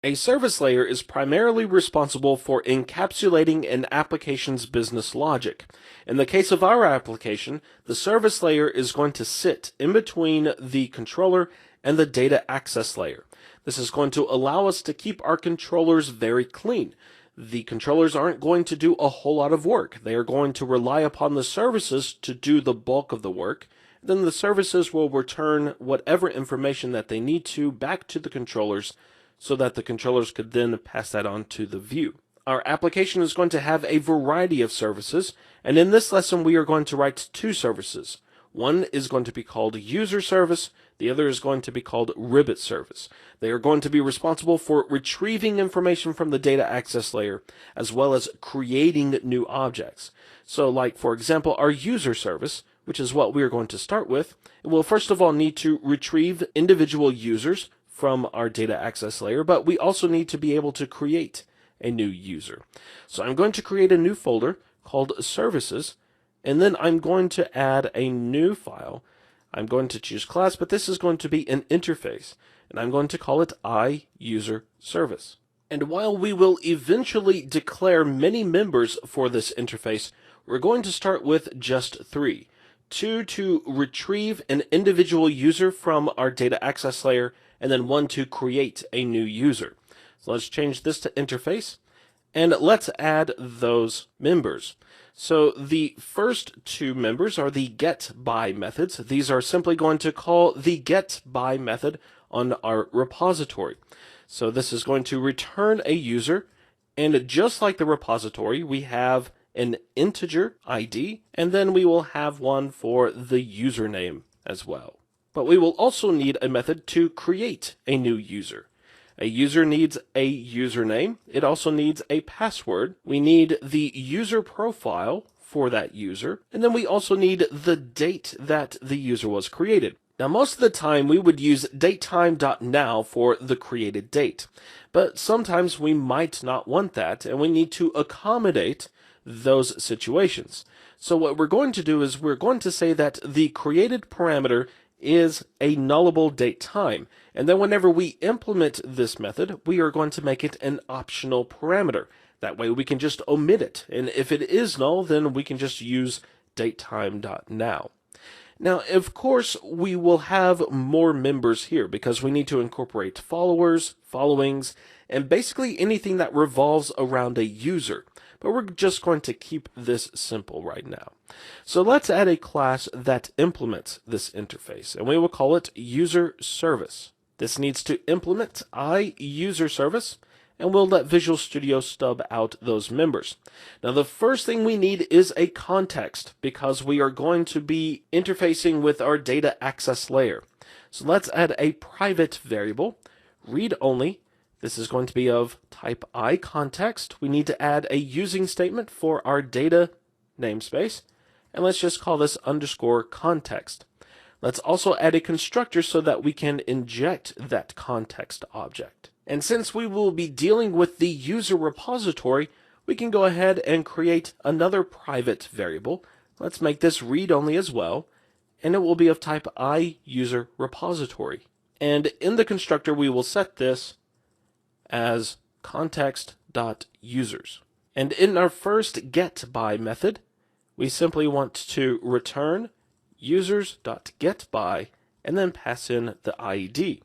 A service layer is primarily responsible for encapsulating an application's business logic. In the case of our application, the service layer is going to sit in between the controller and the data access layer. This is going to allow us to keep our controllers very clean. The controllers aren't going to do a whole lot of work. They are going to rely upon the services to do the bulk of the work. Then the services will return whatever information that they need to back to the controllers so that the controllers could then pass that on to the view. Our application is going to have a variety of services, and in this lesson we are going to write two services. One is going to be called user service, the other is going to be called Ribbit service. They are going to be responsible for retrieving information from the data access layer, as well as creating new objects. So like, for example, our user service, which is what we are going to start with, it will first of all need to retrieve individual users from our data access layer, but we also need to be able to create a new user. So I'm going to create a new folder called services, and then I'm going to add a new file. I'm going to choose class, but this is going to be an interface, and I'm going to call it iUserService. And while we will eventually declare many members for this interface, we're going to start with just three. Two to retrieve an individual user from our data access layer, and then one to create a new user. So let's change this to interface, and let's add those members. So the first two members are the getBy methods. These are simply going to call the getBy method on our repository. So this is going to return a user, and just like the repository, we have an integer ID, and then we will have one for the username as well. But we will also need a method to create a new user. A user needs a username. It also needs a password. We need the user profile for that user. And then we also need the date that the user was created. Now, most of the time we would use datetime.now for the created date. But sometimes we might not want that, and we need to accommodate those situations. So what we're going to do is we're going to say that the created parameter is a nullable date time, and then whenever we implement this method, we are going to make it an optional parameter. That way we can just omit it, and if it is null, then we can just use datetime.now. Now, of course, we will have more members here because we need to incorporate followers, followings, and basically anything that revolves around a user. But we're just going to keep this simple right now. So let's add a class that implements this interface, and we will call it user service. This needs to implement iUserService, and we'll let Visual Studio stub out those members. Now the first thing we need is a context because we are going to be interfacing with our data access layer. So let's add a private variable, read only. This is going to be of type iContext. We need to add a using statement for our data namespace, and let's just call this _context. Let's also add a constructor so that we can inject that context object. And since we will be dealing with the user repository, we can go ahead and create another private variable. Let's make this read only as well, and it will be of type iUserRepository. And in the constructor, we will set this as context.users. And in our first getBy method, we simply want to return users.getBy and then pass in the ID.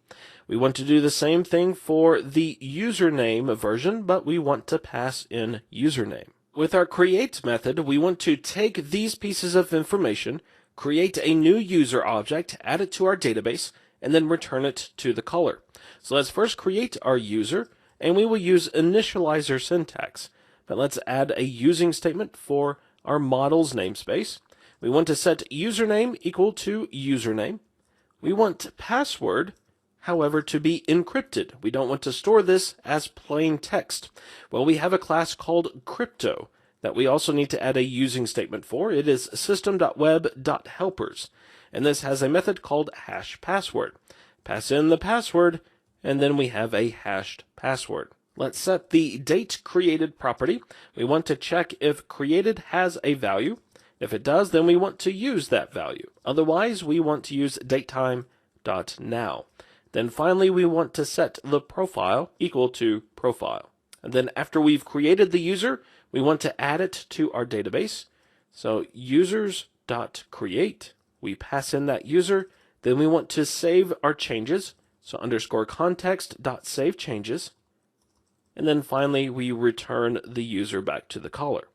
We want to do the same thing for the username version, but we want to pass in username. With our create method, we want to take these pieces of information, create a new user object, add it to our database, and then return it to the caller. So let's first create our user, and we will use initializer syntax. But let's add a using statement for our model's namespace. We want to set username equal to username. We want password, however, to be encrypted. We don't want to store this as plain text. Well, we have a class called crypto that we also need to add a using statement for. It is system.web.helpers, and this has a method called hashPassword. Pass in the password, and then we have a hashed password. Let's set the date created property. We want to check if created has a value. If it does, then we want to use that value. Otherwise, we want to use datetime.now. Then finally, we want to set the profile equal to profile. And then after we've created the user, we want to add it to our database. So users.create, we pass in that user. Then we want to save our changes. So underscore context.save changes. And then finally, we return the user back to the caller.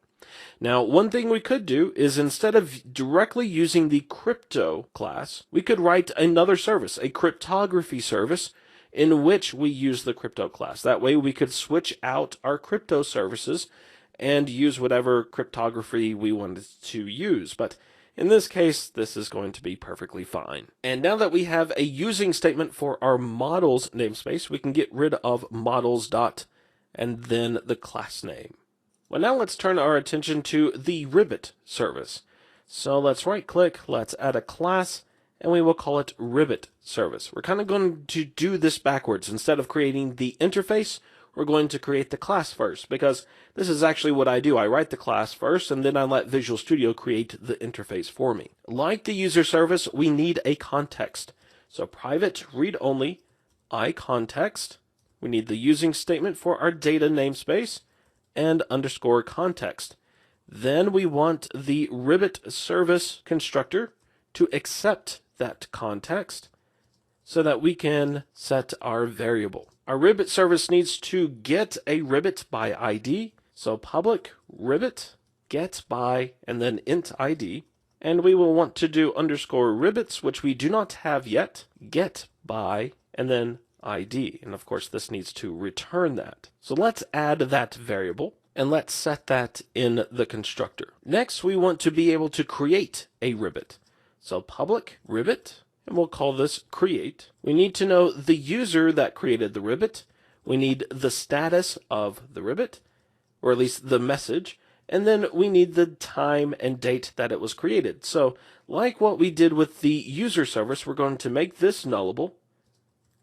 Now, one thing we could do is instead of directly using the crypto class, we could write another service, a cryptography service, in which we use the crypto class. That way we could switch out our crypto services and use whatever cryptography we wanted to use. But in this case, this is going to be perfectly fine. And now that we have a using statement for our models namespace, we can get rid of models dot and then the class name. Well, now let's turn our attention to the Ribbit service. So let's right click, let's add a class, and we will call it Ribbit service. We're kind of going to do this backwards. Instead of creating the interface, we're going to create the class first, because this is actually what I do. I write the class first, and then I let Visual Studio create the interface for me. Like the user service, we need a context. So private read only iContext. We need the using statement for our data namespace, and underscore context. Then we want the Ribbit service constructor to accept that context so that we can set our variable. Our Ribbit service needs to get a Ribbit by ID. So public Ribbit get by and then int ID. And we will want to do underscore Ribbits, which we do not have yet, get by and then ID. And of course, this needs to return that. So let's add that variable and let's set that in the constructor. Next, we want to be able to create a Ribbit. So public Ribbit, and we'll call this create. We need to know the user that created the Ribbit. We need the status of the Ribbit, or at least the message. And then we need the time and date that it was created. So like what we did with the user service, we're going to make this nullable,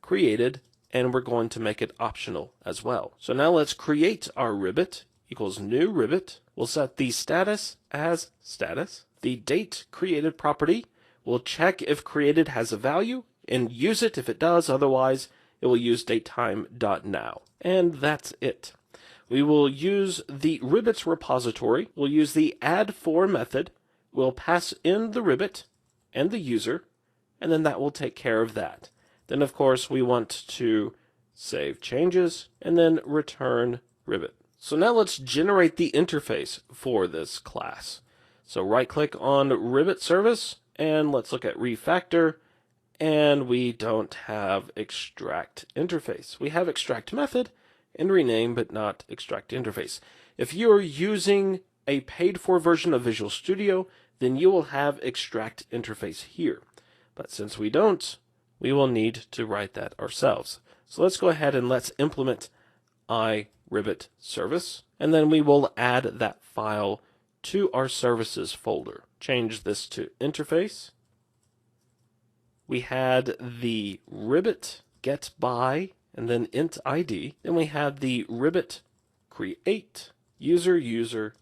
created, and we're going to make it optional as well. So now let's create our Ribbit equals new Ribbit. We'll set the status as status. The date created property, we'll check if created has a value and use it if it does. Otherwise, it will use datetime.now. And that's it. We will use the Ribbits repository. We'll use the add for method. We'll pass in the Ribbit and the user, and then that will take care of that. Then, of course, we want to save changes and then return Ribbit. So now let's generate the interface for this class. So right-click on Ribbit service, and let's look at refactor, and we don't have extract interface. We have extract method and rename, but not extract interface. If you're using a paid-for version of Visual Studio, then you will have extract interface here. But since we don't, we will need to write that ourselves. So let's go ahead and let's implement iRibbit service, and then we will add that file to our services folder. Change this to interface. We had the Ribbit get by and then int ID. Then we had the Ribbit create user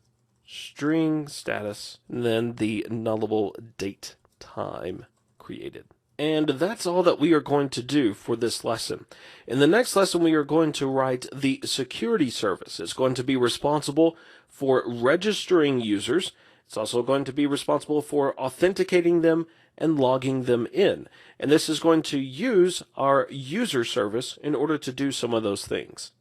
string status, and then the nullable date time created. And that's all that we are going to do for this lesson. In the next lesson, we are going to write the security service. It's going to be responsible for registering users. It's also going to be responsible for authenticating them and logging them in. And this is going to use our user service in order to do some of those things.